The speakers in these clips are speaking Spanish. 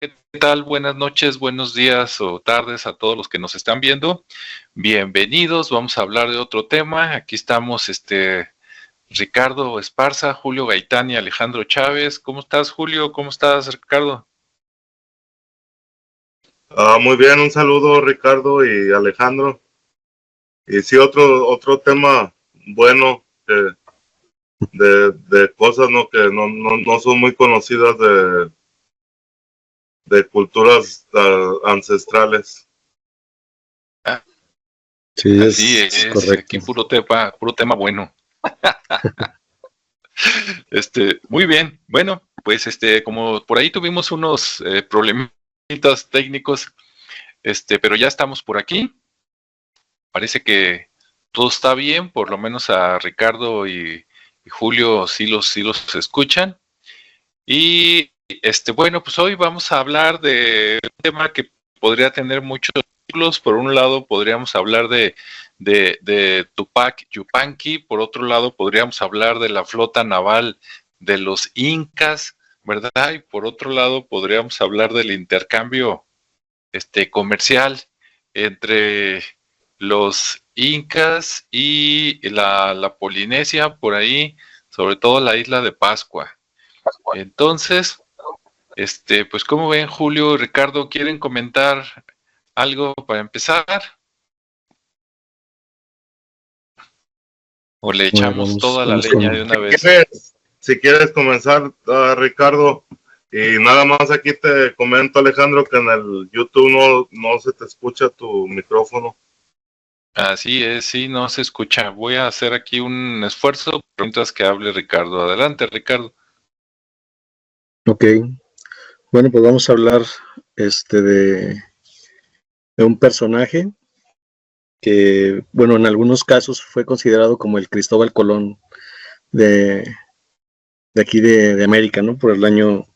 ¿Qué tal? Buenas noches, buenos días o tardes a todos los que nos están viendo. Bienvenidos, vamos a hablar de otro tema. Aquí estamos, Ricardo Esparza, Julio Gaitán y Alejandro Chávez. ¿Cómo estás, Julio? ¿Cómo estás, Ricardo? Muy bien, un saludo Ricardo y Alejandro. Y sí, otro tema bueno de cosas, ¿no? Que no son muy conocidas de culturas ancestrales. Sí, Así es es, correcto. aquí puro tema bueno. Muy bien. Bueno, pues como por ahí tuvimos unos problemitas técnicos, pero ya estamos por aquí. Parece que todo está bien, por lo menos a Ricardo y Julio sí los escuchan. Y bueno, pues hoy vamos a hablar de un tema que podría tener muchos títulos. Por un lado podríamos hablar de Tupac Yupanqui, por otro lado podríamos hablar de la flota naval de los incas, ¿verdad? Y por otro lado podríamos hablar del intercambio comercial entre los incas y la Polinesia, por ahí, sobre todo la isla de Pascua. Entonces, pues como ven, Julio, Ricardo, ¿quieren comentar algo para empezar? ¿O le echamos toda la leña de una vez? Si quieres comenzar, Ricardo, y nada más aquí te comento, Alejandro, que en el YouTube no se te escucha tu micrófono. Así es, sí, no se escucha. Voy a hacer aquí un esfuerzo mientras que hable Ricardo. Adelante, Ricardo. Ok, bueno, pues vamos a hablar de un personaje que, bueno, en algunos casos fue considerado como el Cristóbal Colón de aquí de América, ¿no? Por el año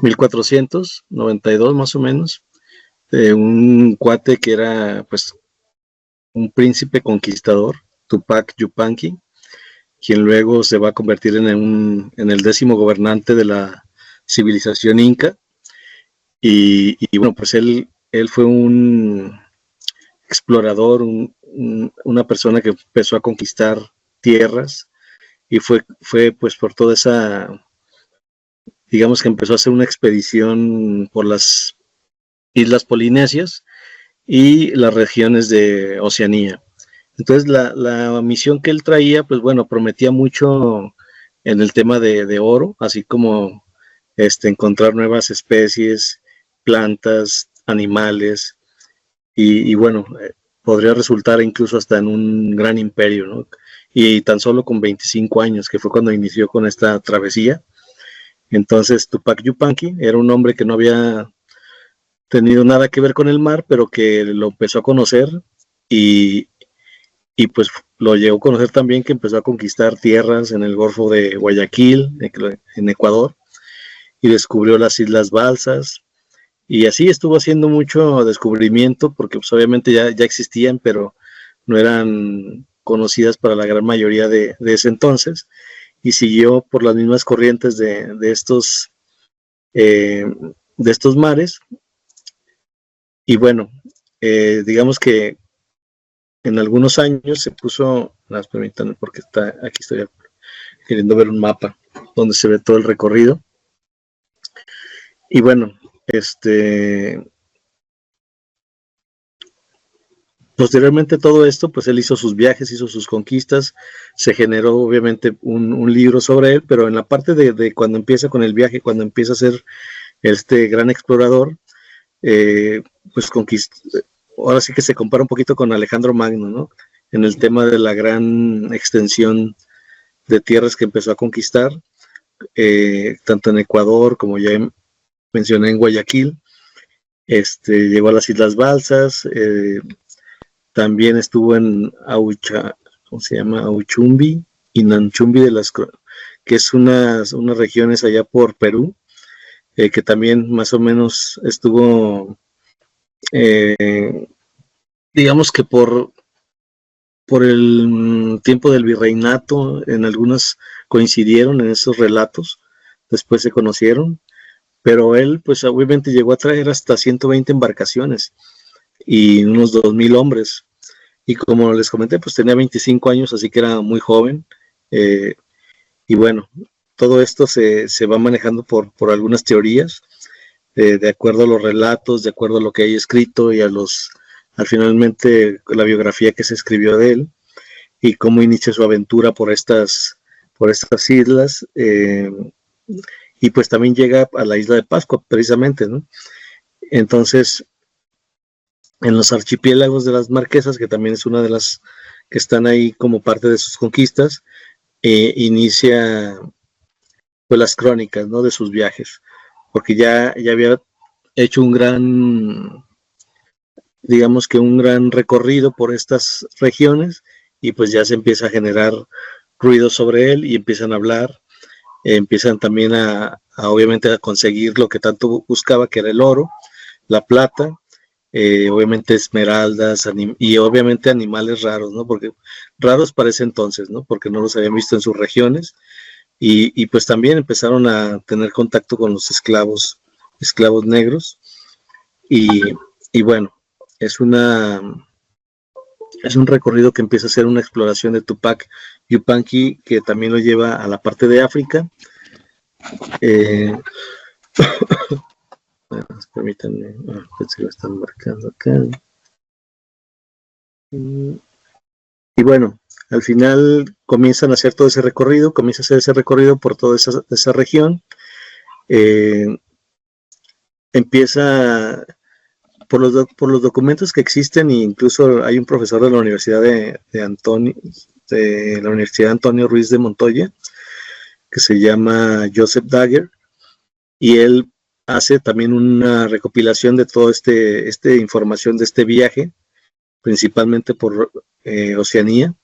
1492 más o menos, un cuate que era pues un príncipe conquistador, Tupac Yupanqui, quien luego se va a convertir en el 10º gobernante de la civilización inca. Y bueno, pues él fue un explorador, una persona que empezó a conquistar tierras y fue pues por toda esa, digamos que empezó a hacer una expedición por las islas polinesias y las regiones de Oceanía. Entonces la misión que él traía, pues bueno, prometía mucho en el tema de oro, así como encontrar nuevas especies, plantas, animales, y bueno, podría resultar incluso hasta en un gran imperio, ¿no? Y tan solo con 25 años, que fue cuando inició con esta travesía. Entonces Tupac Yupanqui era un hombre que no había tenido nada que ver con el mar, pero que lo empezó a conocer y pues lo llegó a conocer también, que empezó a conquistar tierras en el Golfo de Guayaquil, en Ecuador, y descubrió las Islas Balsas, y así estuvo haciendo mucho descubrimiento, porque pues obviamente ya existían, pero no eran conocidas para la gran mayoría de ese entonces, y siguió por las mismas corrientes de estos mares, y bueno, digamos que en algunos años se puso, permítanme porque aquí estoy queriendo ver un mapa donde se ve todo el recorrido. Y bueno, posteriormente todo esto, pues él hizo sus viajes, hizo sus conquistas, se generó obviamente un libro sobre él, pero en la parte de cuando empieza con el viaje, cuando empieza a ser este gran explorador, pues ahora sí que se compara un poquito con Alejandro Magno, ¿no? En el tema de la gran extensión de tierras que empezó a conquistar, tanto en Ecuador como ya mencioné en Guayaquil, llegó a las Islas Balsas, también estuvo en ¿cómo se llama? Auchumbi y Nanchumbi, que es unas regiones allá por Perú, que también más o menos estuvo, digamos que por el tiempo del virreinato, en algunas coincidieron en esos relatos, después se conocieron, pero él pues obviamente llegó a traer hasta 120 embarcaciones y unos 2,000 hombres. Y como les comenté, pues tenía 25 años, así que era muy joven. Y bueno, todo esto se va manejando por algunas teorías, de acuerdo a los relatos, de acuerdo a lo que hay escrito y al finalmente la biografía que se escribió de él y cómo inicia su aventura por estas islas. Y pues también llega a la isla de Pascua, precisamente, ¿no? Entonces, en los archipiélagos de las Marquesas, que también es una de las que están ahí como parte de sus conquistas, inicia pues las crónicas, ¿no?, de sus viajes, porque ya había hecho digamos que un gran recorrido por estas regiones, y pues ya se empieza a generar ruido sobre él y empiezan a hablar, empiezan también obviamente a conseguir lo que tanto buscaba, que era el oro, la plata, obviamente esmeraldas y obviamente animales raros, ¿no? Porque raros para ese entonces, ¿no? Porque no los habían visto en sus regiones, y pues también empezaron a tener contacto con los esclavos negros, y bueno, es un recorrido que empieza a ser una exploración de Tupac Yupanqui, que también lo lleva a la parte de África. Permítanme, pensé que lo están marcando acá. Y bueno, al final comienzan a hacer todo ese recorrido, por toda esa región. Empieza por los documentos que existen, e incluso hay un profesor de la Universidad de la Universidad Antonio Ruiz de Montoya, que se llama Joseph Dagger, y él hace también una recopilación de toda esta información de este viaje, principalmente por Oceanía,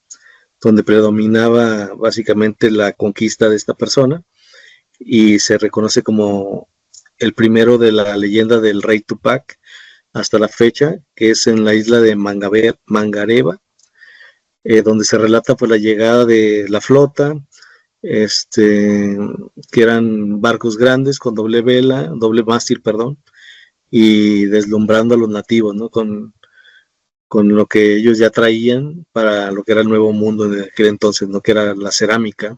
donde predominaba básicamente la conquista de esta persona, y se reconoce como el primero de la leyenda del rey Tupac hasta la fecha, que es en la isla de Mangareva, donde se relata pues la llegada de la flota, que eran barcos grandes con doble mástil, y deslumbrando a los nativos, ¿no?, con lo que ellos ya traían para lo que era el nuevo mundo en aquel entonces, ¿no?, que era la cerámica.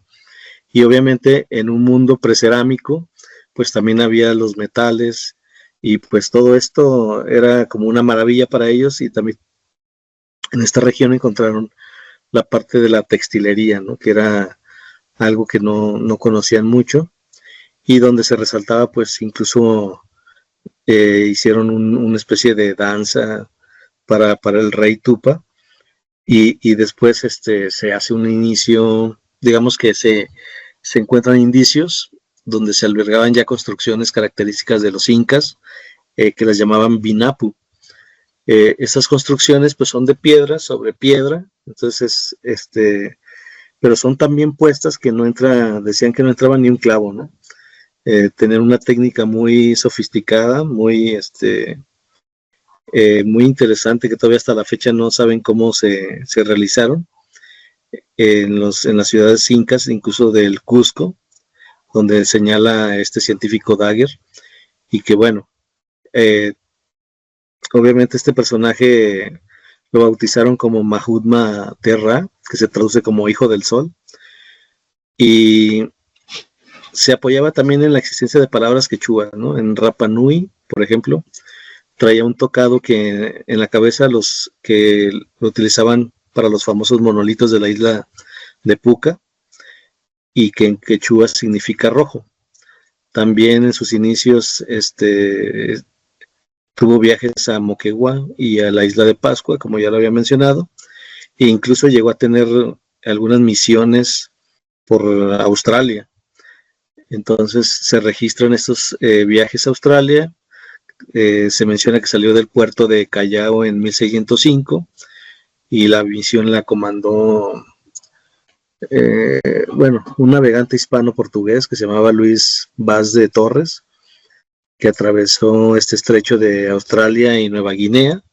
Y obviamente en un mundo precerámico, pues también había los metales, y pues todo esto era como una maravilla para ellos. Y también en esta región encontraron la parte de la textilería, ¿no?, que era algo que no conocían mucho, y donde se resaltaba, pues incluso hicieron una especie de danza para el rey Tupa, y después se hace un inicio, digamos que se encuentran indicios donde se albergaban ya construcciones características de los incas, que las llamaban binapu. Estas construcciones pues son de piedra sobre piedra, entonces pero son tan bien puestas que decían que no entraba ni un clavo, ¿no? Tener una técnica muy sofisticada, muy interesante, que todavía hasta la fecha no saben cómo se realizaron en las ciudades incas, incluso del Cusco, donde señala este científico Dagger. Y que bueno, obviamente este personaje lo bautizaron como Mahatma Terra, que se traduce como hijo del sol, y se apoyaba también en la existencia de palabras quechua, ¿no? En Rapa Nui, por ejemplo, traía un tocado que en la cabeza los que lo utilizaban para los famosos monolitos de la isla de Puca, y que en quechua significa rojo. También en sus inicios tuvo viajes a Moquegua y a la isla de Pascua, como ya lo había mencionado, e incluso llegó a tener algunas misiones por Australia. Entonces se registran estos viajes a Australia. Se menciona que salió del puerto de Callao en 1605, y la misión la comandó un navegante hispano-portugués que se llamaba Luis Vaz de Torres, que atravesó este estrecho de Australia y Nueva Guinea,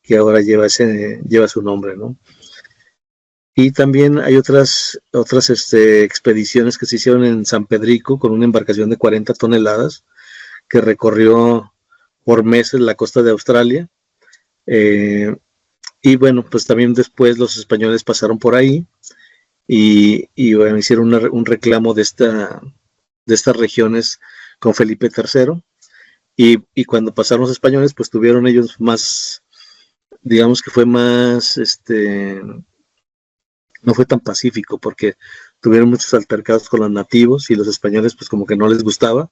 que ahora lleva su nombre, ¿no? Y también hay otras expediciones que se hicieron en San Pedrico con una embarcación de 40 toneladas, que recorrió por meses la costa de Australia. Y bueno, pues también después los españoles pasaron por ahí y bueno, hicieron un reclamo de estas regiones con Felipe III. Y cuando pasaron los españoles, pues tuvieron ellos más, digamos que fue más, no fue tan pacífico, porque tuvieron muchos altercados con los nativos y los españoles pues como que no les gustaba.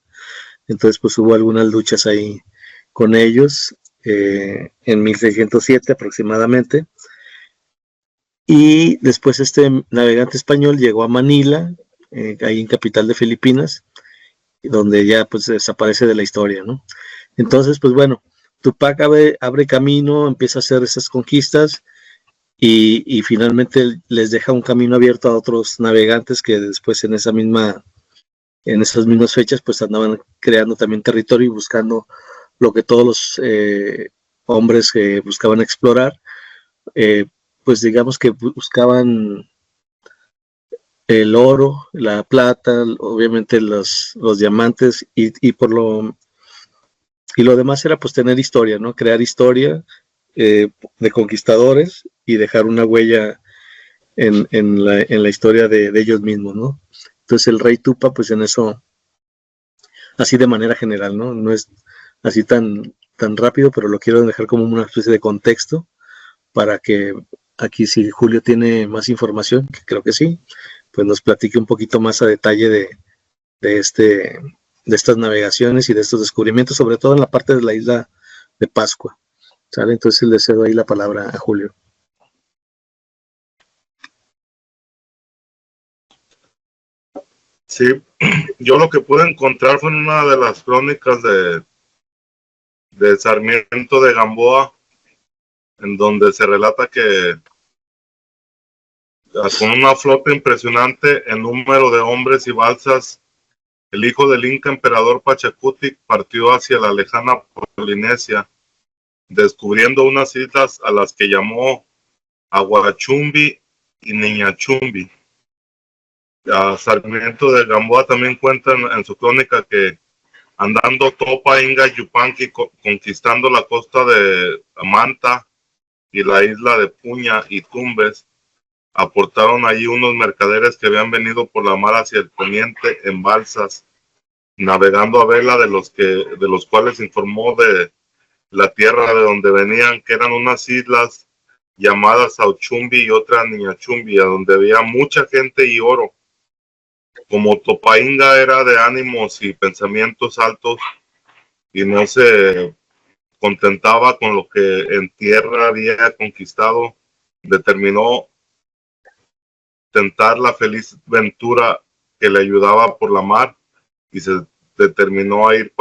Entonces pues hubo algunas luchas ahí con ellos en 1607 aproximadamente. Y después este navegante español llegó a Manila, ahí en capital de Filipinas, donde ya pues desaparece de la historia, ¿no? Entonces, pues bueno, Tupac abre camino, empieza a hacer esas conquistas y finalmente les deja un camino abierto a otros navegantes que después en esas mismas fechas pues andaban creando también territorio y buscando lo que todos los hombres que buscaban explorar, pues digamos que buscaban el oro, la plata, obviamente los diamantes y lo demás era pues tener historia, ¿no? Crear historia de conquistadores y dejar una huella en la historia de ellos mismos, ¿no? Entonces el rey Tupa pues en eso, así de manera general, ¿no? No es así tan rápido, pero lo quiero dejar como una especie de contexto para que aquí si Julio tiene más información, que creo que sí, pues nos platique un poquito más a detalle de estas navegaciones y de estos descubrimientos, sobre todo en la parte de la isla de Pascua. ¿Sale? Entonces le cedo ahí la palabra a Julio. Sí, yo lo que pude encontrar fue en una de las crónicas de Sarmiento de Gamboa, en donde se relata que con una flota impresionante en número de hombres y balsas, el hijo del Inca emperador Pachacuti partió hacia la lejana Polinesia, descubriendo unas islas a las que llamó Aguachumbi y Niñachumbi. Sarmiento de Gamboa también cuenta en su crónica que andando Topa, Inga y Yupanqui conquistando la costa de Manta y la isla de Puña y Tumbes, aportaron allí unos mercaderes que habían venido por la mar hacia el poniente en balsas, navegando a vela, de los cuales informó de la tierra de donde venían, que eran unas islas llamadas Auchumbi y otra Niñachumbi, a donde había mucha gente y oro. Como Topainga era de ánimos y pensamientos altos y no se contentaba con lo que en tierra había conquistado, determinó tentar la feliz ventura que le ayudaba por la mar y se determinó a ir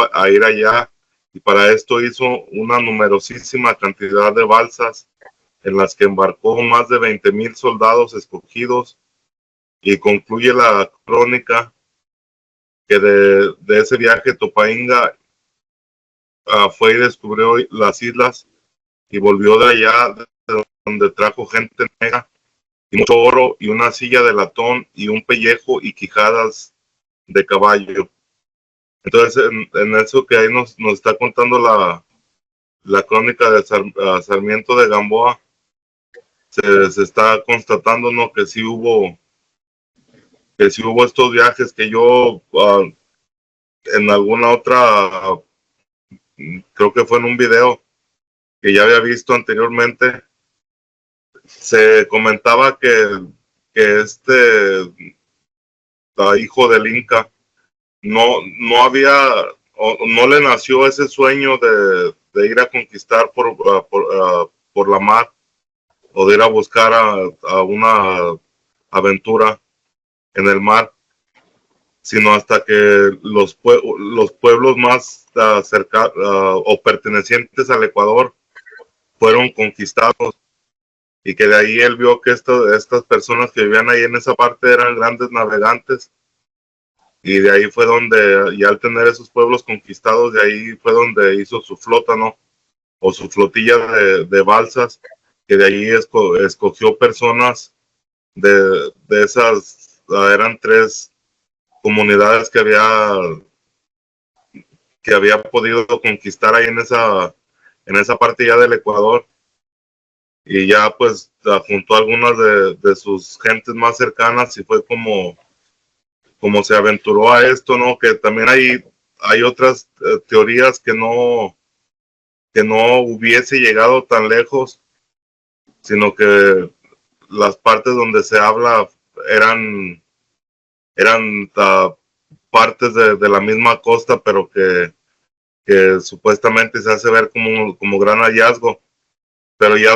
allá, y para esto hizo una numerosísima cantidad de balsas en las que embarcó más de 20,000 soldados escogidos, y concluye la crónica que de ese viaje Topainga fue y descubrió las islas y volvió de allá, de donde trajo gente negra y mucho oro y una silla de latón y un pellejo y quijadas de caballo. Entonces en eso que ahí nos está contando la crónica de Sarmiento de Gamboa, se está constatando, ¿no?, que sí hubo estos viajes que yo en alguna otra, creo que fue en un video que ya había visto anteriormente, se comentaba que hijo del Inca no había, no le nació ese sueño de ir a conquistar por la mar, o de ir a buscar a una aventura en el mar, sino hasta que los pueblos más cercanos o pertenecientes al Ecuador fueron conquistados, y que de ahí él vio que estas personas que vivían ahí en esa parte eran grandes navegantes, y de ahí fue donde, y al tener esos pueblos conquistados, de ahí fue donde hizo su flota, ¿no?, o su flotilla de balsas, que de ahí escogió personas de esas, eran 3 comunidades que que había podido conquistar ahí en esa parte ya del Ecuador. Y ya pues juntó a algunas de sus gentes más cercanas y fue como se aventuró a esto, ¿no? Que también hay otras teorías que no hubiese llegado tan lejos, sino que las partes donde se habla eran partes de la misma costa, pero que supuestamente se hace ver como gran hallazgo. Pero ya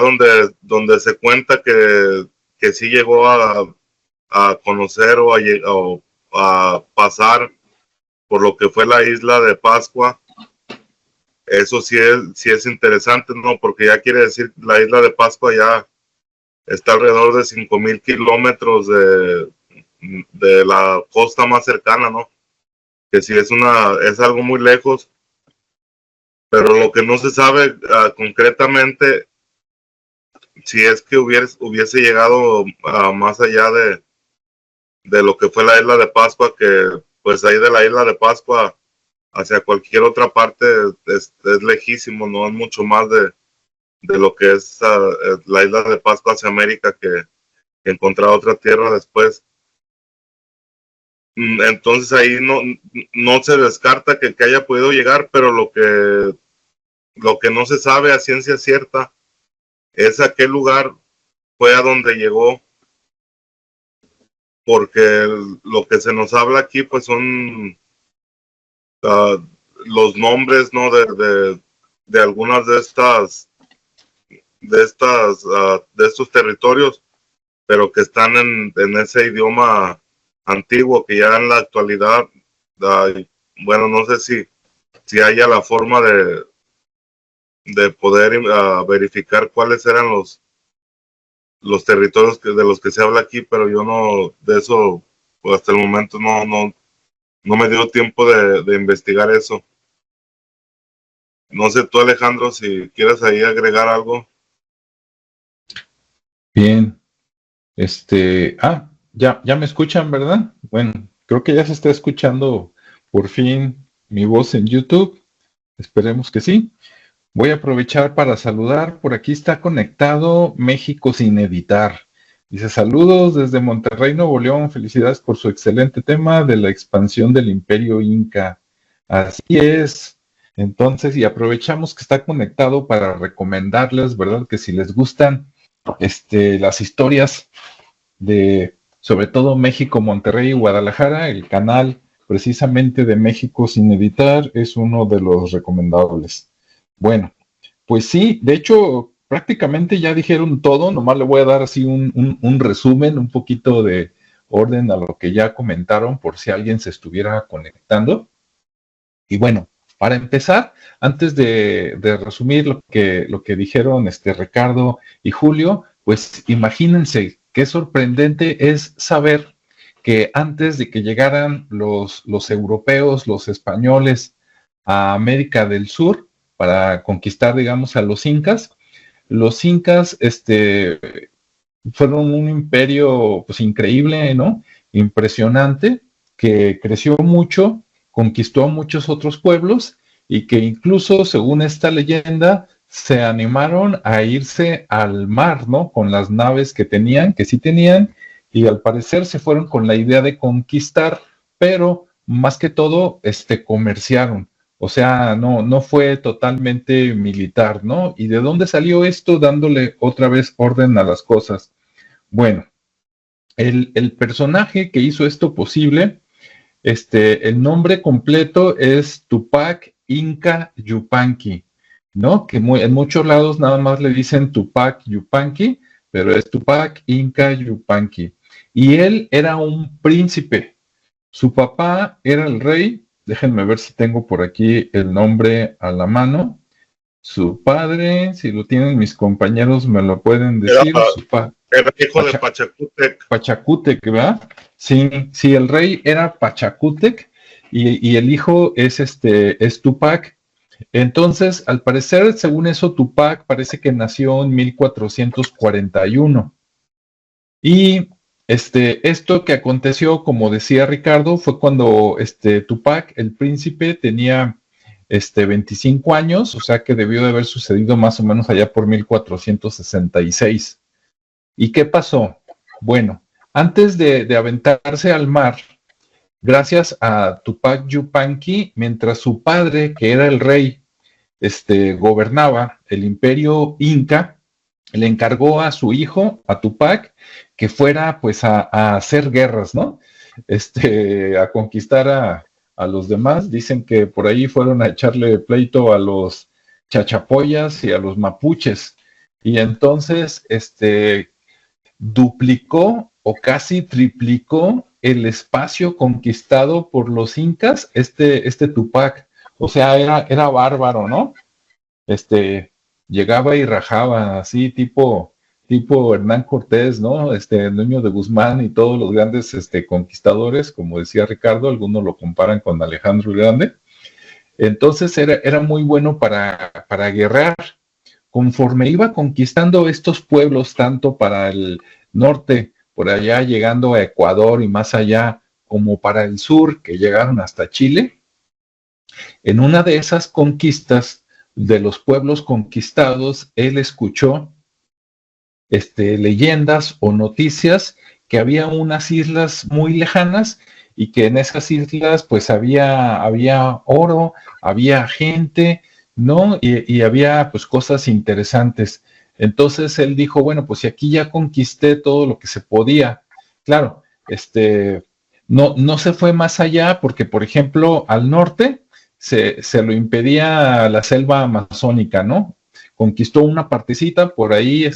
donde se cuenta que sí llegó a conocer o a pasar por lo que fue la isla de Pascua, eso sí es interesante, ¿no? Porque ya quiere decir la isla de Pascua ya está alrededor de 5,000 kilómetros de la costa más cercana, ¿no? Que sí es algo muy lejos, pero lo que no se sabe concretamente, si es que hubiese llegado más allá de lo que fue la isla de Pascua, que pues ahí de la isla de Pascua hacia cualquier otra parte es lejísimo, no es mucho más de lo que es la isla de Pascua hacia América que encontrar otra tierra después. Entonces ahí no se descarta que haya podido llegar, pero lo que no se sabe a ciencia cierta es a qué lugar fue a donde llegó, porque lo que se nos habla aquí pues son los nombres, ¿no? de algunas de estos territorios, pero que están en ese idioma antiguo que ya en la actualidad, bueno, no sé si haya la forma de poder verificar cuáles eran los territorios de los que se habla aquí, pero yo no, de eso, pues hasta el momento no me dio tiempo de investigar eso. No sé tú, Alejandro, si quieres ahí agregar algo. Bien, ya me escuchan, ¿verdad? Bueno, creo que ya se está escuchando por fin mi voz en YouTube. Esperemos que sí. Voy a aprovechar para saludar. Por aquí está conectado México sin editar. Dice saludos desde Monterrey, Nuevo León. Felicidades por su excelente tema de la expansión del Imperio Inca. Así es. Entonces, y aprovechamos que está conectado para recomendarles, ¿verdad? Que si les gustan las historias de, sobre todo México, Monterrey y Guadalajara, el canal precisamente de México sin editar es uno de los recomendables. Bueno, pues sí, de hecho, prácticamente ya dijeron todo, nomás le voy a dar así un resumen, un poquito de orden a lo que ya comentaron por si alguien se estuviera conectando. Y bueno, para empezar, antes de resumir lo que dijeron Ricardo y Julio, pues imagínense qué sorprendente es saber que antes de que llegaran los europeos, los españoles a América del Sur para conquistar, digamos, a los incas fueron un imperio pues increíble, ¿no? Impresionante, que creció mucho, conquistó a muchos otros pueblos y que incluso, según esta leyenda, se animaron a irse al mar, ¿no? Con las naves que tenían, que sí tenían, y al parecer se fueron con la idea de conquistar, pero más que todo, comerciaron. O sea, no fue totalmente militar, ¿no? ¿Y de dónde salió esto? Dándole otra vez orden a las cosas. Bueno, el personaje que hizo esto posible, el nombre completo es Tupac Inca Yupanqui, ¿no? Que en muchos lados nada más le dicen Tupac Yupanqui, pero es Tupac Inca Yupanqui. Y él era un príncipe. Su papá era el rey. Déjenme ver si tengo por aquí el nombre a la mano. Su padre, si lo tienen mis compañeros, me lo pueden decir. Era hijo de Pachacútec. Pachacútec, ¿verdad? Sí, el rey era Pachacútec y el hijo es Tupac. Entonces, al parecer, según eso, Tupac parece que nació en 1441. Y esto que aconteció, como decía Ricardo, fue cuando Tupac, el príncipe, tenía 25 años, o sea que debió de haber sucedido más o menos allá por 1466. ¿Y qué pasó? Bueno, antes de aventarse al mar, gracias a Tupac Yupanqui, mientras su padre, que era el rey, gobernaba el imperio inca, le encargó a su hijo, a Tupac, que fuera pues a hacer guerras, ¿no? A conquistar a los demás. Dicen que por ahí fueron a echarle pleito a los chachapoyas y a los mapuches. Y entonces, duplicó o casi triplicó el espacio conquistado por los incas, este Tupac. O sea, era bárbaro, ¿no? Llegaba y rajaba, así tipo Hernán Cortés, ¿no? Nuño de Guzmán y todos los grandes conquistadores, como decía Ricardo, algunos lo comparan con Alejandro el Grande. Entonces era muy bueno para guerrear. Conforme iba conquistando estos pueblos, tanto para el norte, por allá llegando a Ecuador y más allá, como para el sur, que llegaron hasta Chile, en una de esas conquistas de los pueblos conquistados, él escuchó leyendas o noticias que había unas islas muy lejanas y que en esas islas pues había oro, había gente, ¿no? Y había pues cosas interesantes. Entonces él dijo, bueno, pues si aquí ya conquisté todo lo que se podía, claro, no se fue más allá porque, por ejemplo, al norte se lo impedía la selva amazónica, ¿no? Conquistó una partecita por ahí,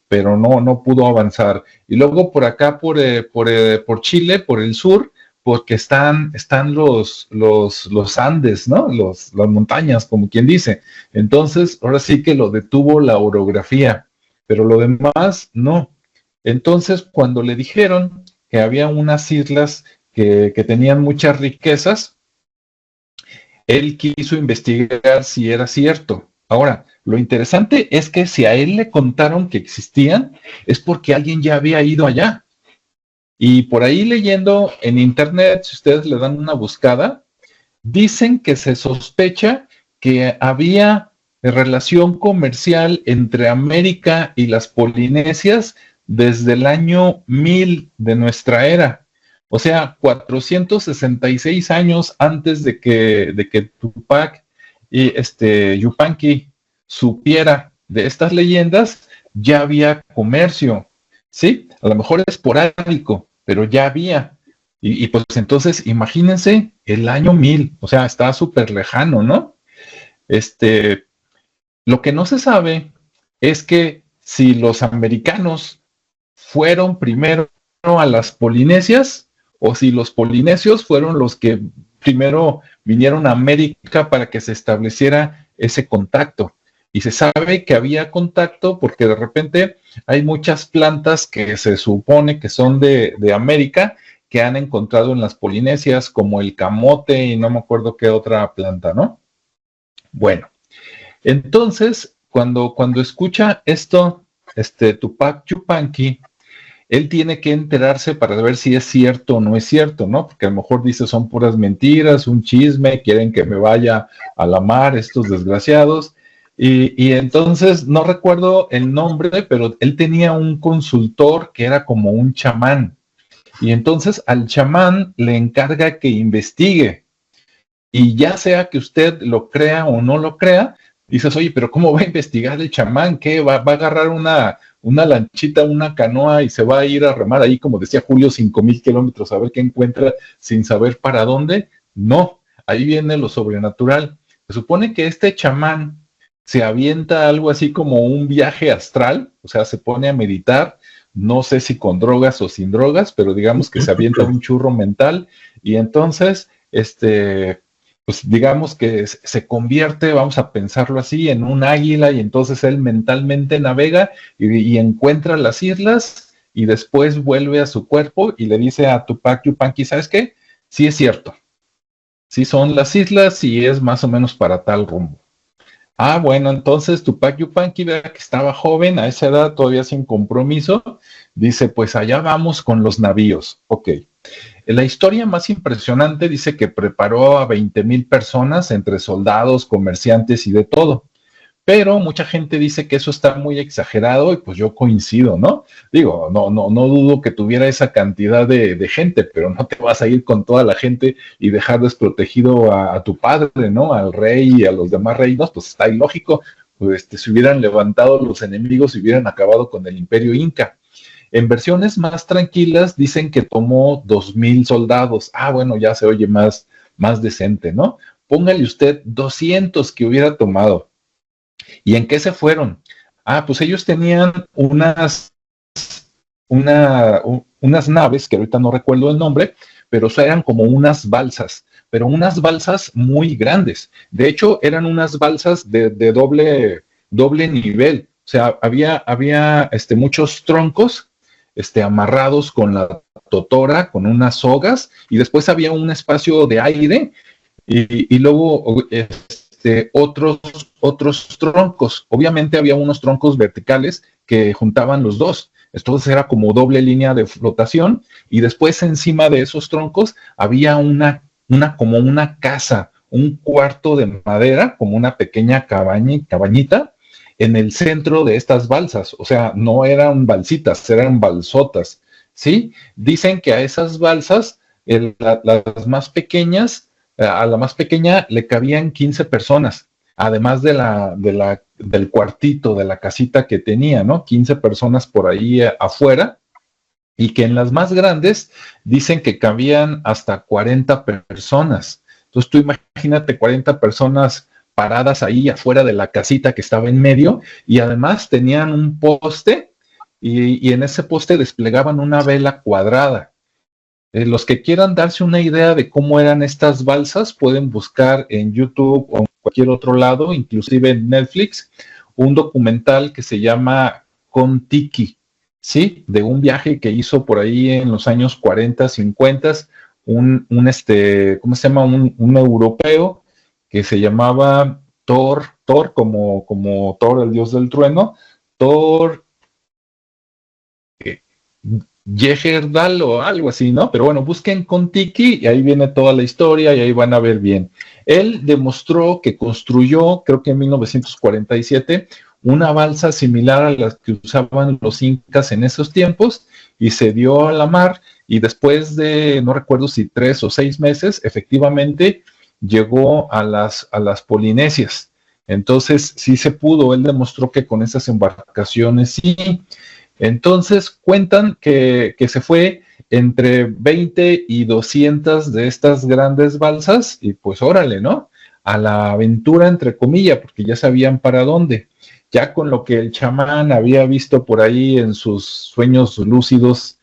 pero no pudo avanzar. Y luego por acá, por Chile, por el sur, porque están los Andes, ¿no? Las montañas, como quien dice. Entonces, ahora sí que lo detuvo la orografía, pero lo demás no. Entonces, cuando le dijeron que había unas islas que tenían muchas riquezas, él quiso investigar si era cierto. Ahora, lo interesante es que si a él le contaron que existían, es porque alguien ya había ido allá. Y por ahí leyendo en internet, si ustedes le dan una buscada, dicen que se sospecha que había relación comercial entre América y las Polinesias desde el año 1000 de nuestra era. O sea, 466 años antes de que Tupac y Yupanqui supiera de estas leyendas, ya había comercio, ¿sí? A lo mejor es esporádico, pero ya había. Y pues entonces, imagínense el año 1000, o sea, está súper lejano, ¿no? Lo que no se sabe es que si los americanos fueron primero a las Polinesias o si los polinesios fueron los que primero vinieron a América para que se estableciera ese contacto. Y se sabe que había contacto porque de repente hay muchas plantas que se supone que son de América que han encontrado en las Polinesias, como el camote y no me acuerdo qué otra planta, ¿no? Bueno, entonces, cuando escucha esto, Tupac Yupanqui, él tiene que enterarse para ver si es cierto o no es cierto, ¿no? Porque a lo mejor dice son puras mentiras, un chisme, quieren que me vaya a la mar estos desgraciados. Y entonces, no recuerdo el nombre, pero él tenía un consultor que era como un chamán. Y entonces al chamán le encarga que investigue. Y ya sea que usted lo crea o no lo crea, dices, oye, pero ¿cómo va a investigar el chamán? ¿Qué? ¿Va a agarrar una lanchita, una canoa y se va a ir a remar ahí, como decía Julio, 5,000 kilómetros a ver qué encuentra sin saber para dónde? No, ahí viene lo sobrenatural. Se supone que este chamán se avienta algo así como un viaje astral, o sea, se pone a meditar, no sé si con drogas o sin drogas, pero digamos que se avienta un churro mental y entonces, pues digamos que se convierte, vamos a pensarlo así, en un águila y entonces él mentalmente navega y encuentra las islas y después vuelve a su cuerpo y le dice a Tupac Yupanqui, ¿sabes qué? Sí es cierto, sí son las islas y es más o menos para tal rumbo. Ah, bueno, entonces Tupac Yupanqui, vea que estaba joven, a esa edad todavía sin compromiso, dice, pues allá vamos con los navíos. Ok. La historia más impresionante dice que preparó a 20,000 personas entre soldados, comerciantes y de todo. Pero mucha gente dice que eso está muy exagerado y pues yo coincido, ¿no? Digo, no dudo que tuviera esa cantidad de gente, pero no te vas a ir con toda la gente y dejar desprotegido a tu padre, ¿no? Al rey y a los demás reinos, pues está ilógico. Pues se hubieran levantado los enemigos y hubieran acabado con el imperio inca. En versiones más tranquilas dicen que tomó 2,000 soldados. Ah, bueno, ya se oye más decente, ¿no? Póngale usted 200 que hubiera tomado. ¿Y en qué se fueron? Ah, pues ellos tenían unas naves, que ahorita no recuerdo el nombre, pero eran como unas balsas, pero unas balsas muy grandes. De hecho, eran unas balsas de doble nivel. O sea, había muchos troncos amarrados con la totora, con unas sogas, y después había un espacio de aire y luego otros troncos. Obviamente había unos troncos verticales que juntaban los dos. Entonces era como doble línea de flotación y después encima de esos troncos había como una casa, un cuarto de madera, como una pequeña cabañita en el centro de estas balsas. O sea, no eran balsitas, eran balsotas, ¿sí? Dicen que a esas balsas, las más pequeñas, a la más pequeña le cabían 15 personas, además del cuartito, de la casita que tenía, ¿no? 15 personas por ahí afuera, y que en las más grandes dicen que cabían hasta 40 personas. Entonces tú imagínate 40 personas paradas ahí afuera de la casita que estaba en medio, y además tenían un poste, y en ese poste desplegaban una vela cuadrada. Los que quieran darse una idea de cómo eran estas balsas pueden buscar en YouTube o en cualquier otro lado, inclusive en Netflix, un documental que se llama Kon-Tiki, ¿sí? De un viaje que hizo por ahí en los años 40, 50, ¿cómo se llama? Un europeo que se llamaba Thor como Thor, el dios del trueno, Thor Yeherdal o algo así, ¿no? Pero bueno, busquen Kon-Tiki y ahí viene toda la historia y ahí van a ver bien. Él demostró que construyó, creo que en 1947, una balsa similar a las que usaban los incas en esos tiempos y se dio a la mar y después de, no recuerdo si 3 o 6 meses, efectivamente llegó a las Polinesias. Entonces, sí se pudo, él demostró que con esas embarcaciones sí. Entonces cuentan que se fue entre 20 y 200 de estas grandes balsas y pues órale, ¿no? A la aventura entre comillas, porque ya sabían para dónde. Ya con lo que el chamán había visto por ahí en sus sueños lúcidos,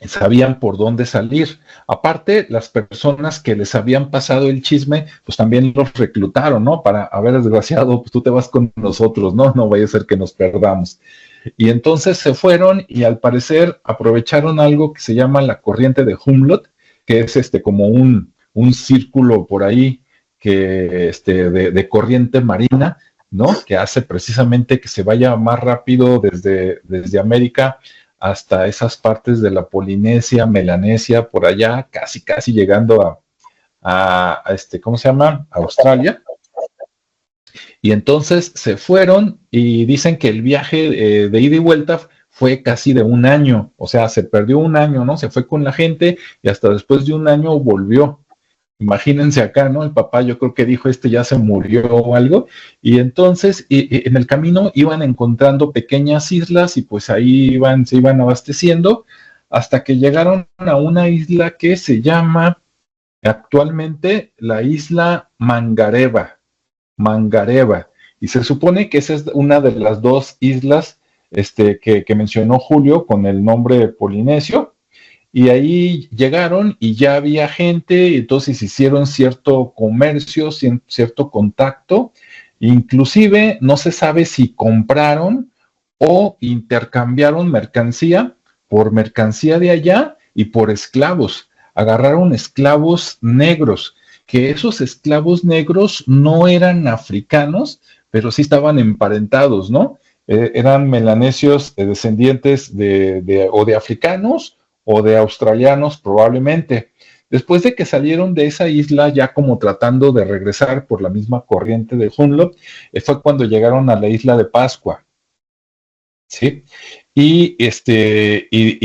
sabían por dónde salir. Aparte, las personas que les habían pasado el chisme, pues también los reclutaron, ¿no? Para, a ver, desgraciado, pues tú te vas con nosotros, ¿no? No vaya a ser que nos perdamos. Y entonces se fueron y al parecer aprovecharon algo que se llama la corriente de Humboldt, que es como un círculo por ahí que de corriente marina, ¿no? Que hace precisamente que se vaya más rápido desde América hasta esas partes de la Polinesia, Melanesia, por allá, casi llegando a ¿cómo se llama? Australia. Y entonces se fueron y dicen que el viaje de ida y vuelta fue casi de un año, o sea, se perdió un año, ¿no? Se fue con la gente y hasta después de un año volvió. Imagínense acá, ¿no? El papá yo creo que dijo, ya se murió o algo, y entonces en el camino iban encontrando pequeñas islas y pues ahí se iban abasteciendo hasta que llegaron a una isla que se llama actualmente la isla Mangareva, y se supone que esa es una de las dos islas que mencionó Julio con el nombre Polinesio. Y ahí llegaron y ya había gente, y entonces hicieron cierto comercio, cierto contacto. Inclusive no se sabe si compraron o intercambiaron mercancía por mercancía de allá y por esclavos. Agarraron esclavos negros que esos esclavos negros no eran africanos, pero sí estaban emparentados, ¿no? Eran melanesios descendientes o de africanos o de australianos probablemente. Después de que salieron de esa isla, ya como tratando de regresar por la misma corriente de Hunlop, fue cuando llegaron a la isla de Pascua. ¿Sí? Y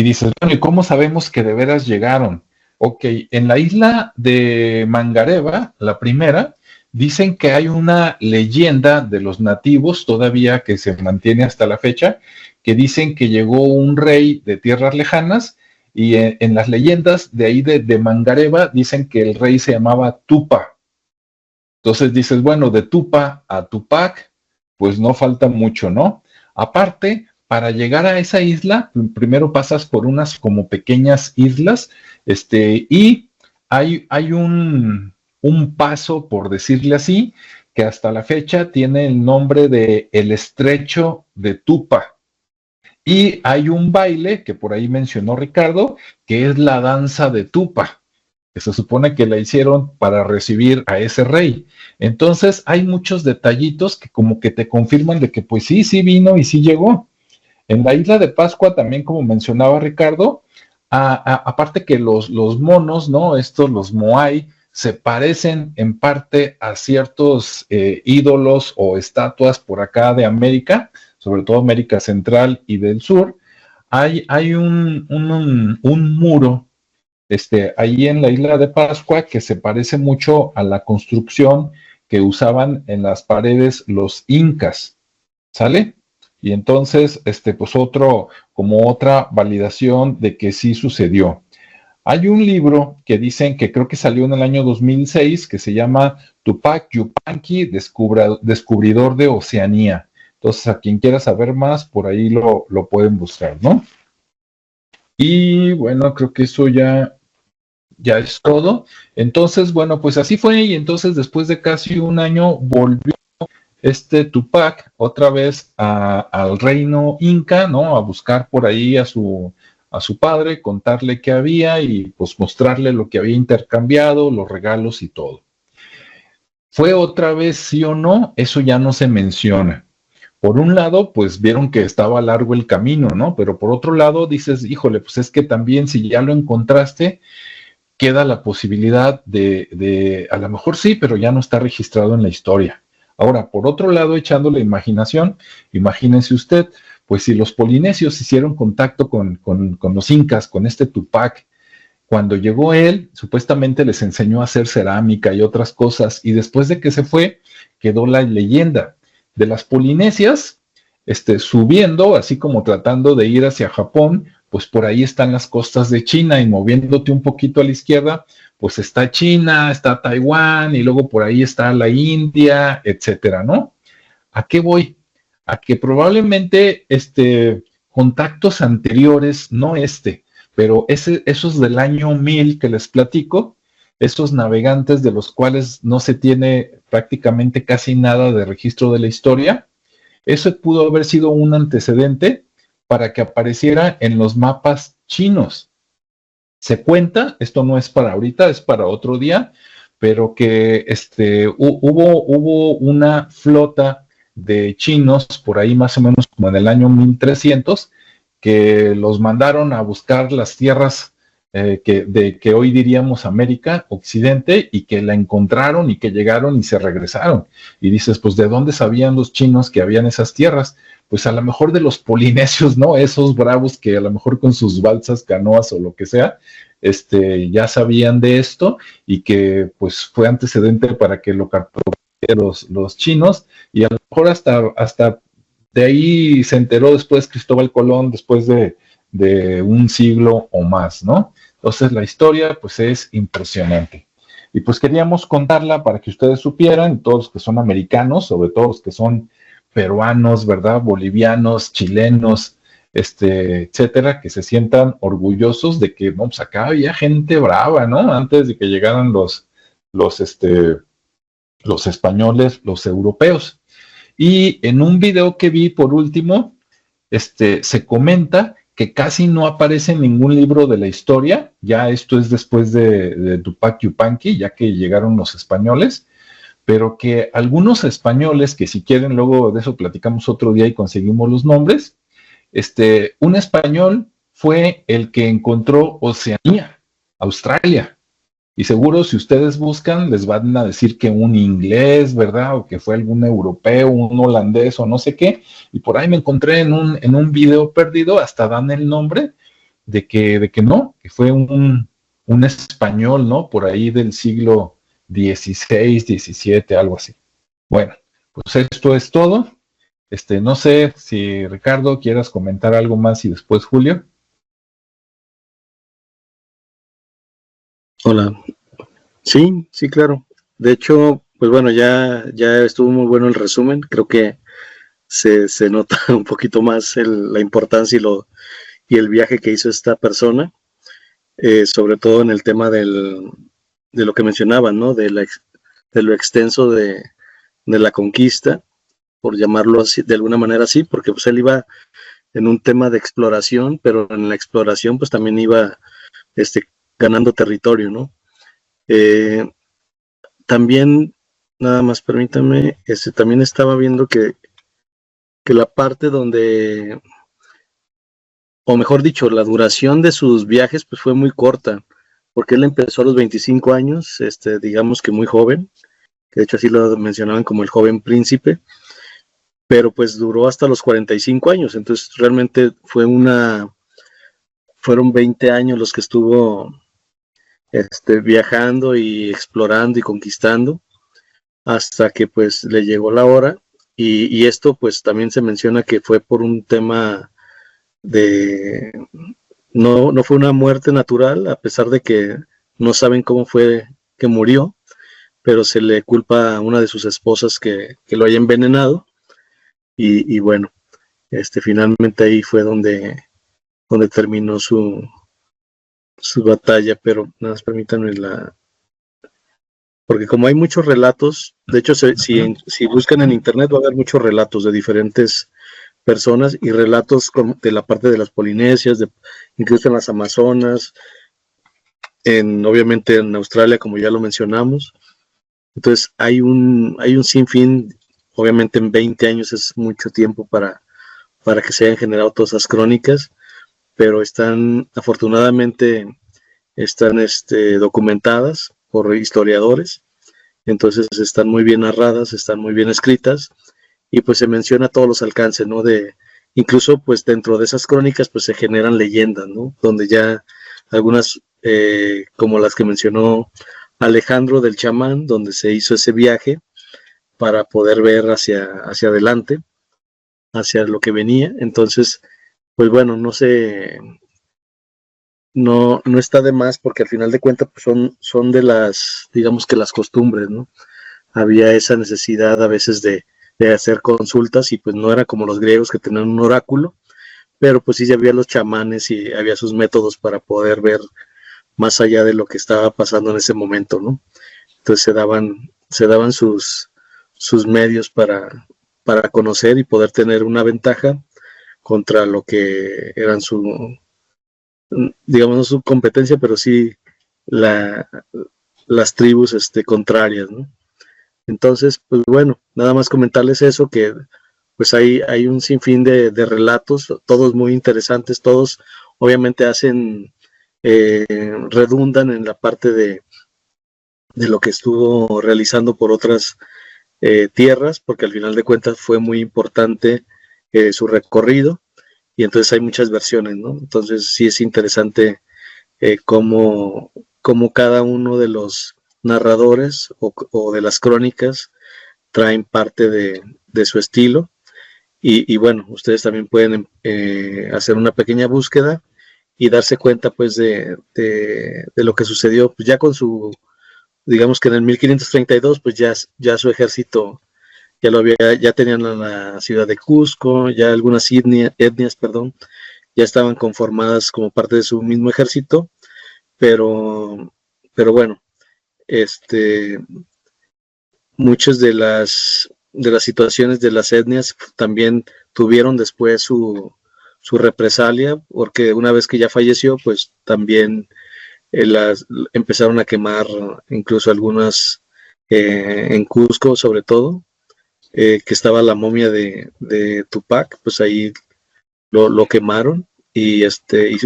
dices, bueno, ¿y cómo sabemos que de veras llegaron? Ok, en la isla de Mangareva, la primera, dicen que hay una leyenda de los nativos todavía que se mantiene hasta la fecha, que dicen que llegó un rey de tierras lejanas y en las leyendas de ahí de Mangareva dicen que el rey se llamaba Tupa. Entonces dices, bueno, de Tupa a Tupac, pues no falta mucho, ¿no? Aparte, para llegar a esa isla, primero pasas por unas como pequeñas islas, y hay un paso, por decirle así, que hasta la fecha tiene el nombre de el Estrecho de Tupa. Y hay un baile que por ahí mencionó Ricardo, que es la danza de Tupa, que se supone que la hicieron para recibir a ese rey. Entonces hay muchos detallitos que como que te confirman de que pues sí, sí vino y sí llegó. En la isla de Pascua también, como mencionaba Ricardo, aparte que los monos, ¿no? Los moai, se parecen en parte a ciertos ídolos o estatuas por acá de América, sobre todo América Central y del Sur. Hay un muro ahí en la isla de Pascua que se parece mucho a la construcción que usaban en las paredes los incas, ¿sale? Y entonces, pues como otra validación de que sí sucedió. Hay un libro que dicen que creo que salió en el año 2006 que se llama Tupac Yupanqui, Descubridor de Oceanía. Entonces, a quien quiera saber más, por ahí lo pueden buscar, ¿no? Y bueno, creo que eso ya es todo. Entonces, bueno, pues así fue. Y entonces, después de casi un año, volvió Tupac otra vez al reino inca, ¿no? A buscar por ahí a su padre, contarle qué había y pues mostrarle lo que había intercambiado, los regalos y todo. ¿Fue otra vez sí o no? Eso ya no se menciona. Por un lado, pues vieron que estaba largo el camino, ¿no? Pero por otro lado dices, híjole, pues es que también si ya lo encontraste, queda la posibilidad de a lo mejor sí, pero ya no está registrado en la historia. Ahora, por otro lado, echando la imaginación, imagínense usted, pues si los polinesios hicieron contacto con los incas, con Tupac, cuando llegó él, supuestamente les enseñó a hacer cerámica y otras cosas, y después de que se fue, quedó la leyenda de las polinesias, subiendo, así como tratando de ir hacia Japón, pues por ahí están las costas de China y moviéndote un poquito a la izquierda, pues está China, está Taiwán y luego por ahí está la India, etcétera, ¿no? ¿A qué voy? A que probablemente contactos anteriores, no pero esos del año 1000 que les platico, esos navegantes de los cuales no se tiene prácticamente casi nada de registro de la historia, eso pudo haber sido un antecedente para que apareciera en los mapas chinos. Se cuenta, esto no es para ahorita, es para otro día, pero que hubo una flota de chinos por ahí más o menos como en el año 1300 que los mandaron a buscar las tierras que hoy diríamos América, Occidente, y que la encontraron y que llegaron y se regresaron. Y dices, pues, ¿de dónde sabían los chinos que habían esas tierras? Pues a lo mejor de los polinesios, ¿no? Esos bravos que a lo mejor con sus balsas, canoas o lo que sea, ya sabían de esto y que pues fue antecedente para que lo capturaran los chinos y a lo mejor hasta de ahí se enteró después Cristóbal Colón, después de un siglo o más, ¿no? Entonces la historia pues es impresionante. Y pues queríamos contarla para que ustedes supieran, todos los que son americanos, sobre todo los que son peruanos, ¿verdad? Bolivianos, chilenos, etcétera, que se sientan orgullosos de que, vamos, acá había gente brava, ¿no? Antes de que llegaran los españoles, los europeos. Y en un video que vi por último, se comenta que casi no aparece en ningún libro de la historia. Ya esto es después de Tupac Yupanqui, ya que llegaron los españoles, pero que algunos españoles, que si quieren luego de eso platicamos otro día y conseguimos los nombres, un español fue el que encontró Oceanía, Australia. Y seguro si ustedes buscan les van a decir que un inglés, ¿verdad? O que fue algún europeo, un holandés o no sé qué. Y por ahí me encontré en un video perdido, hasta dan el nombre de que no, que fue un español, ¿no? Por ahí del siglo XVI, XVII, algo así. Bueno, pues esto es todo. No sé si Ricardo quieras comentar algo más y después Julio. Hola. Sí, sí, claro. De hecho, pues bueno, ya estuvo muy bueno el resumen. Creo que se nota un poquito más la importancia y el viaje que hizo esta persona, sobre todo en el tema de lo que mencionaban, ¿no? De lo extenso de la conquista, por llamarlo así, de alguna manera así, porque pues él iba en un tema de exploración, pero en la exploración pues también iba ganando territorio, ¿no? También, nada más permítame, también estaba viendo que la parte donde, o mejor dicho, la duración de sus viajes pues fue muy corta, porque él empezó a los 25 años, digamos que muy joven, que de hecho así lo mencionaban como el joven príncipe, pero pues duró hasta los 45 años, entonces realmente fueron 20 años los que estuvo viajando y explorando y conquistando, hasta que pues le llegó la hora, y esto pues también se menciona que fue por un tema de, no fue una muerte natural, a pesar de que no saben cómo fue que murió, pero se le culpa a una de sus esposas que lo haya envenenado, y bueno, finalmente ahí fue donde terminó su batalla, pero nada más permítanme porque como hay muchos relatos, de hecho si buscan en internet va a haber muchos relatos de diferentes personas y relatos de la parte de las Polinesias, incluso en las Amazonas, obviamente en Australia, como ya lo mencionamos. Entonces hay un sinfín, obviamente en 20 años es mucho tiempo para que se hayan generado todas esas crónicas, pero afortunadamente están documentadas por historiadores, entonces están muy bien narradas, están muy bien escritas, y pues se menciona todos los alcances, ¿no? Incluso pues dentro de esas crónicas pues se generan leyendas, ¿no? Donde ya algunas, como las que mencionó Alejandro del chamán, donde se hizo ese viaje para poder ver hacia adelante, hacia lo que venía. Entonces, pues bueno, no está de más, porque al final de cuentas pues son de las, digamos que las costumbres, ¿no? Había esa necesidad a veces de hacer consultas, y pues no era como los griegos que tenían un oráculo, pero pues sí había los chamanes y había sus métodos para poder ver más allá de lo que estaba pasando en ese momento, ¿no? Entonces se daban sus medios para conocer y poder tener una ventaja contra lo que eran digamos, no su competencia, pero sí las tribus contrarias, ¿no? Entonces, pues bueno, nada más comentarles eso, que pues hay un sinfín de relatos, todos muy interesantes, todos obviamente redundan en la parte de lo que estuvo realizando por otras tierras, porque al final de cuentas fue muy importante su recorrido, y entonces hay muchas versiones, ¿no? Entonces sí es interesante cómo cada uno de los narradores o de las crónicas traen parte de su estilo, y bueno, ustedes también pueden hacer una pequeña búsqueda y darse cuenta pues de lo que sucedió pues, ya con digamos que en el 1532 pues ya su ejército ya tenían la ciudad de Cusco, ya algunas etnias, perdón, ya estaban conformadas como parte de su mismo ejército, pero bueno, muchas de las situaciones de las etnias también tuvieron después su represalia, porque una vez que ya falleció, pues también empezaron a quemar incluso algunas en Cusco sobre todo, que estaba la momia de Tupac, pues ahí lo quemaron y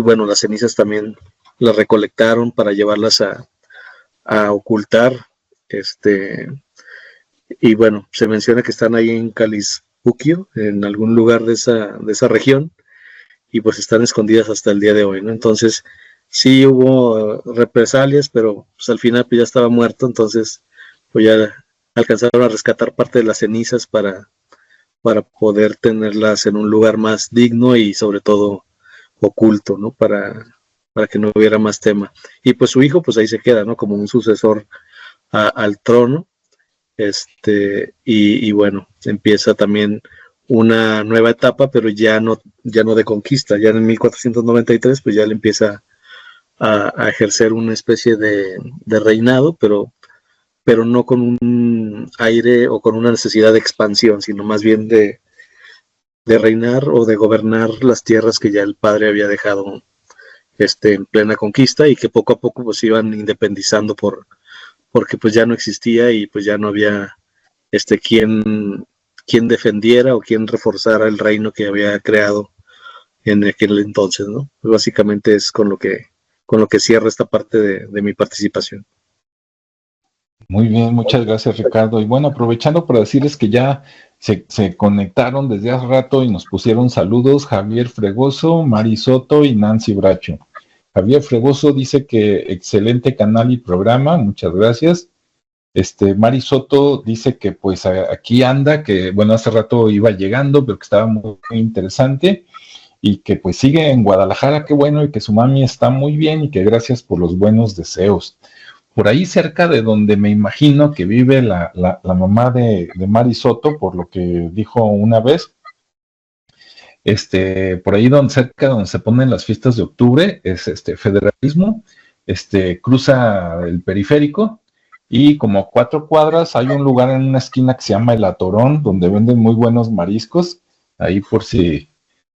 bueno, las cenizas también las recolectaron para llevarlas a ocultar, y bueno, se menciona que están ahí en Calispuquio, en algún lugar de esa región, y pues están escondidas hasta el día de hoy, ¿no? Entonces, sí hubo represalias, pero pues al final pues ya estaba muerto, entonces pues ya alcanzaron a rescatar parte de las cenizas para poder tenerlas en un lugar más digno y sobre todo oculto, ¿no? Para que no hubiera más tema. Y pues su hijo pues ahí se queda, ¿no? Como un sucesor al trono, y bueno, empieza también una nueva etapa, pero ya no de conquista, ya en 1493 pues ya le empieza a ejercer una especie de reinado, pero no con un aire o con una necesidad de expansión, sino más bien de reinar o de gobernar las tierras que ya el padre había dejado en plena conquista y que poco a poco pues iban independizando porque pues ya no existía y pues ya no había quien defendiera o quien reforzara el reino que había creado en aquel entonces, ¿no? Pues básicamente es con lo que cierra esta parte de mi participación. Muy bien, muchas gracias, Ricardo. Y bueno, aprovechando para decirles que ya se conectaron desde hace rato y nos pusieron saludos Javier Fregoso, Mari Soto y Nancy Bracho. Javier Fregoso dice que excelente canal y programa, muchas gracias. Mari Soto dice que pues aquí anda, que bueno, hace rato iba llegando, pero que estaba muy interesante y que pues sigue en Guadalajara, qué bueno, y que su mami está muy bien y que gracias por los buenos deseos. Por ahí cerca de donde me imagino que vive la mamá de Mari Soto, por lo que dijo una vez, por ahí cerca donde se ponen las fiestas de octubre, es Federalismo, cruza el periférico, y como a 4 cuadras hay un lugar en una esquina que se llama El Atorón, donde venden muy buenos mariscos, ahí por si,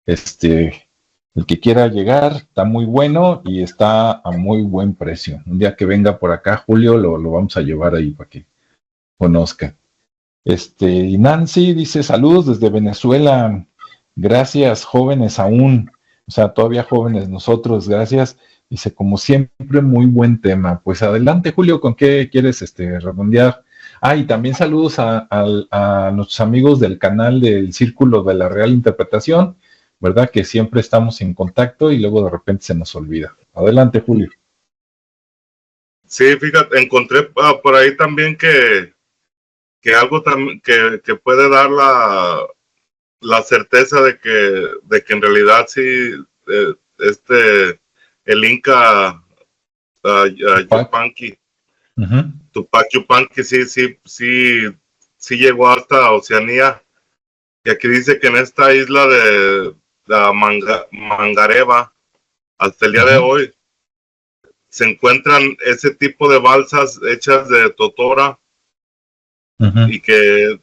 el que quiera llegar, está muy bueno y está a muy buen precio. Un día que venga por acá, Julio, lo vamos a llevar ahí para que conozca. Y Nancy dice, saludos desde Venezuela. Gracias, jóvenes aún. O sea, todavía jóvenes nosotros, gracias. Dice, como siempre, muy buen tema. Pues adelante, Julio, ¿con qué quieres redondear? Ah, y también saludos a nuestros amigos del canal del Círculo de la Real Interpretación, ¿verdad? Que siempre estamos en contacto y luego de repente se nos olvida. Adelante, Julio. Sí, fíjate, encontré por ahí también que algo que puede dar la certeza de que en realidad sí, el Inca Yupanqui, Tupac Yupanqui sí llegó hasta Oceanía. Y aquí dice que en esta isla de la Mangareva, hasta el día de hoy, se encuentran ese tipo de balsas hechas de totora y que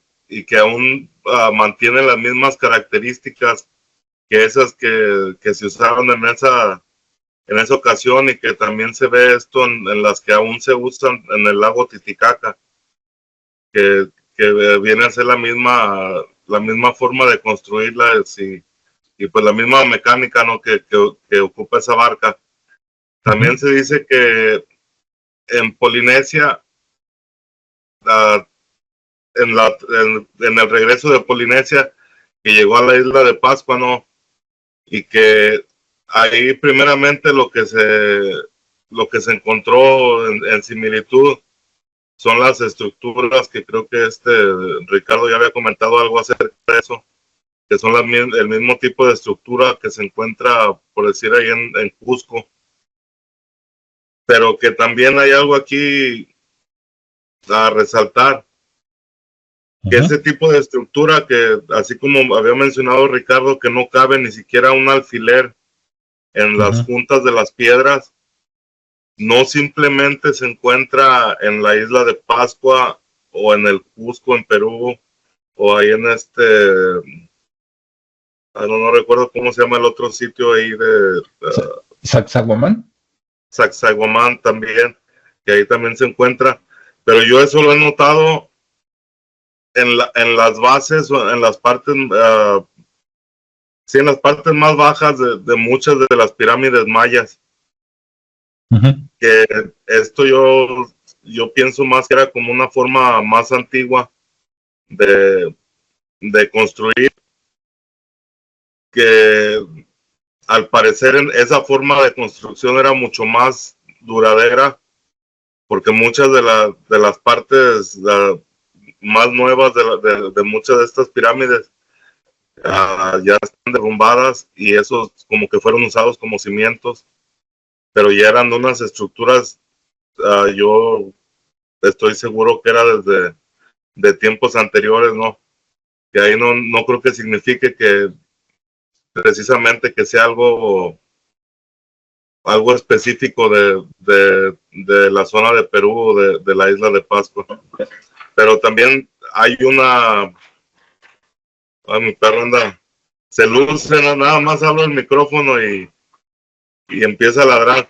aún mantienen las mismas características que esas que se usaron en esa ocasión, y que también se ve esto en las que aún se usan en el lago Titicaca, que viene a ser la misma forma de construirlas y pues la misma mecánica, ¿no? que ocupa esa barca. También se dice que en Polinesia, en el regreso de Polinesia, que llegó a la isla de Pascua, ¿no? Y que ahí primeramente lo que se encontró en similitud son las estructuras que creo que Ricardo ya había comentado algo acerca de eso, que son el mismo tipo de estructura que se encuentra, por decir, ahí en Cusco. Pero que también hay algo aquí a resaltar, que ese tipo de estructura que, así como había mencionado Ricardo, que no cabe ni siquiera un alfiler en las juntas de las piedras, no simplemente se encuentra en la isla de Pascua o en el Cusco en Perú o ahí en no recuerdo cómo se llama el otro sitio ahí de ¿Sacsayhuamán? Sacsayhuamán también, que ahí también se encuentra. Pero yo eso lo he notado en las bases o en las partes, sí, en las partes más bajas de muchas de las pirámides mayas. Que esto yo pienso más que era como una forma más antigua de construir, que al parecer esa forma de construcción era mucho más duradera, porque muchas de las partes más nuevas de muchas de estas pirámides ya están derrumbadas, y esos como que fueron usados como cimientos, pero ya eran unas estructuras, yo estoy seguro que era desde de tiempos anteriores, ¿no? Que ahí no creo que signifique que precisamente que sea algo específico de la zona de Perú o de la isla de Pascua. Pero también hay mi perro anda, se luce, nada más hablo el micrófono y empieza a ladrar.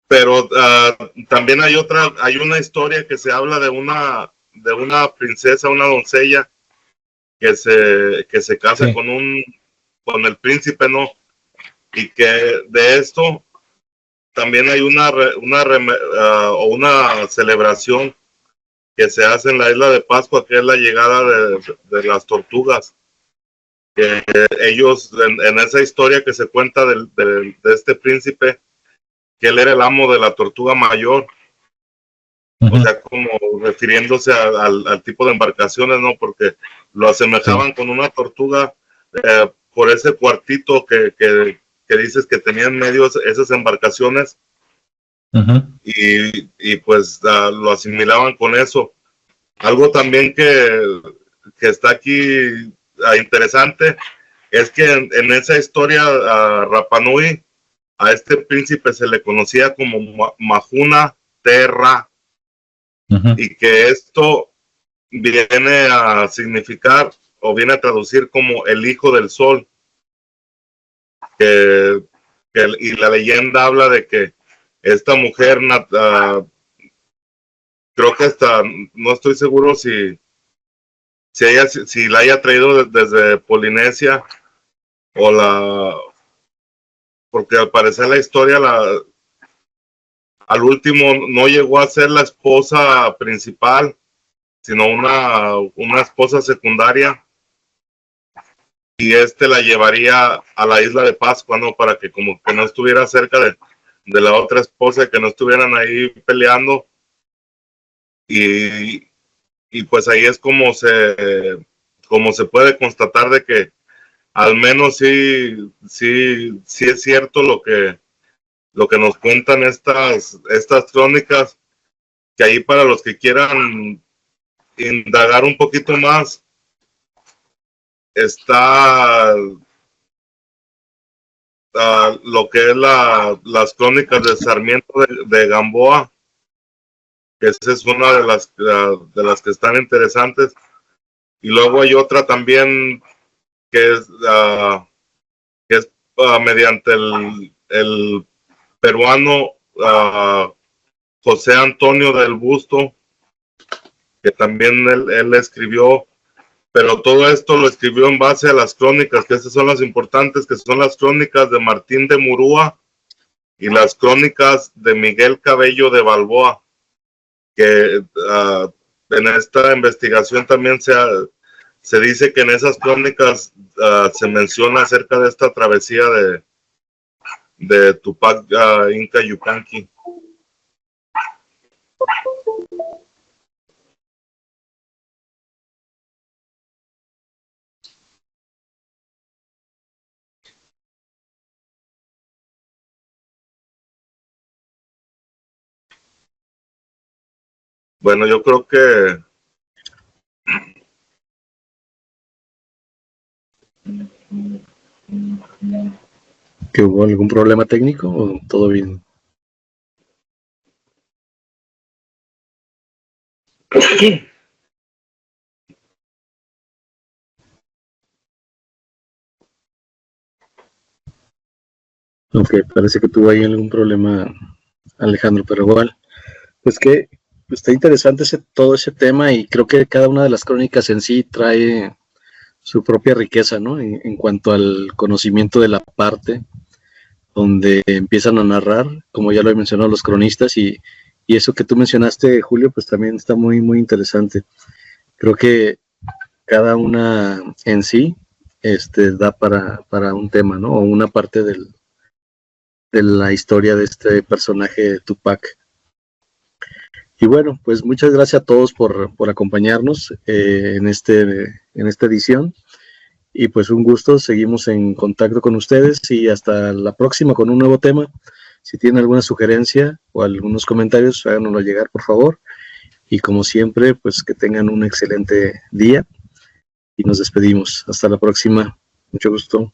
Pero también hay una historia que se habla de una princesa, una doncella que se casa Sí. con el príncipe, ¿no? Y que de esto también hay una celebración que se hace en la isla de Pascua, que es la llegada de las tortugas. Que ellos, en esa historia que se cuenta de este príncipe, que él era el amo de la tortuga mayor, o sea, como refiriéndose al tipo de embarcaciones, ¿no? Porque lo asemejaban con una tortuga por ese cuartito que dices que tenían en medio esas embarcaciones, y pues lo asimilaban con eso. Algo también que está aquí interesante es que en esa historia Rapa Nui, a este príncipe se le conocía como Mahuna Terra, y que esto viene a significar o viene a traducir como el hijo del sol, y la leyenda habla de que esta mujer, creo que hasta, no estoy seguro si la haya traído desde Polinesia, porque al parecer la historia, al último no llegó a ser la esposa principal, sino una esposa secundaria, y la llevaría a la isla de Pascua, ¿no? Para que como que no estuviera cerca de la otra esposa, que no estuvieran ahí peleando, y, pues ahí es como se puede constatar de que al menos sí es cierto lo que nos cuentan estas crónicas, que ahí para los que quieran indagar un poquito más, está lo que es las crónicas de Sarmiento de Gamboa, que esa es una de las que están interesantes. Y luego hay otra también que es mediante el peruano José Antonio del Busto, que también él escribió, pero todo esto lo escribió en base a las crónicas, que estas son las importantes, que son las crónicas de Martín de Murúa y las crónicas de Miguel Cabello de Balboa, que en esta investigación también se dice que en esas crónicas se menciona acerca de esta travesía de Tupac Inca Yupanqui. Bueno, yo creo que ¿Que hubo algún problema técnico o todo bien? Ok, parece que tuvo ahí algún problema Alejandro, pero igual, pues que está interesante todo ese tema y creo que cada una de las crónicas en sí trae su propia riqueza, ¿no? En cuanto al conocimiento de la parte donde empiezan a narrar, como ya lo he mencionado los cronistas, y eso que tú mencionaste, Julio, pues también está muy, muy interesante. Creo que cada una en sí da para un tema, ¿no? O una parte de la historia de este personaje Tupac. Y bueno, pues muchas gracias a todos por acompañarnos en esta edición. Y pues un gusto, seguimos en contacto con ustedes y hasta la próxima con un nuevo tema. Si tienen alguna sugerencia o algunos comentarios, háganoslo llegar, por favor. Y como siempre, pues que tengan un excelente día y nos despedimos. Hasta la próxima. Mucho gusto.